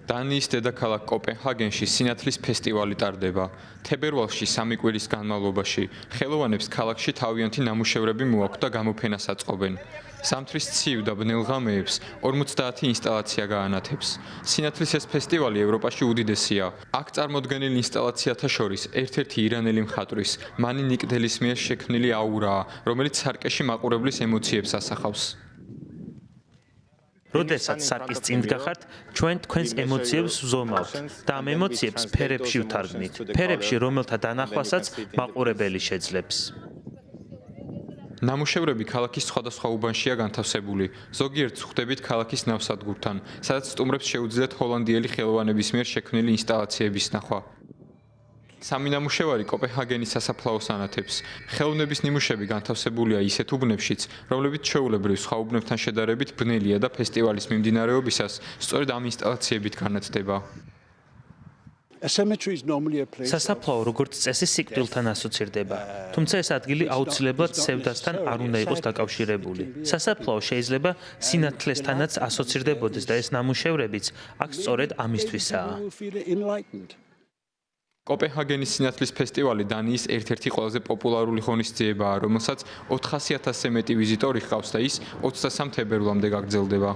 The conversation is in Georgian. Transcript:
დანიის დედაქალაქ კოპენჰაგენში სინათლის ფესტივალი ტარდება. თებერვალში 3 კვირის განმავლობაში ხელოვანებს ქალაქში თავიანთი ნამუშევრები მოაქვთ და გამოფენას აწყობენ. ზამთრის ცივ და ბნელ ღამეებს 50 ინსტალაცია გაანათებს. სინათლის ეს ფესტივალი ევროპაში უდიდესია. აქ წარმოდგენილ ინსტალაციათა შორის ერთ-ერთი ირანელი მხატვრის მანი ნიკდელის მიერ შექმნილი აურაა, რომელიც სარკეში მაყურებლის ემოციებს ასახავს. როდესაც სარკის წინ გახართ, ჩვენ თქვენს ემოციებს ვზომავთ და ამ ემოციებს ფერებში ვთარგმნით. ფერებში, რომელთა დანახვასაც მაყურებელი შეძლებს. ნამუშევრები ქალაქის სხვადასხვა უბანშია განთავსებული. ზოგიერთ ხვდებით ქალაქის ნავსადგურთან, სადაც სტუმრებს შეუძლიათ ჰოლანდიელი ხელოვანების მიერ შექმნილი ინსტალაციების ნახვა. სამი ნამუშევარი კოპენჰაგენის სასაფლაოს ანათებს. ხელოვნების ნიმუშები განთავსებულია ისეთ უბნებშიც, რომლებიც ჩვეულებრივ სხვა უბნებთან შედარებით ბნელია და ფესტივალის მიმდინარეობისას სწორედ ამ ინსტალაციებით განათდება. სასაფლაო როგორც წესი სიკვდილთან ასოცირდება, თუმცა ეს ადგილი აუცილებლად სევდასთან არ უნდა იყოს დაკავშირებული. სასაფლაო შეიძლება სინათლესთანაც ასოცირდებოდეს და ეს ნამუშევრებიც აქ სწორედ ამისთვისაა. კოპენჰაგენის სინათლის ფესტივალი დანიის ერთ-ერთი ყველაზე პოპულარული ღონისძიებაა, რომელსაც 400,000-ზე მეტი ვიზიტორი ჰყავს და ის 23 თებერვლამდე გაგრძელდება.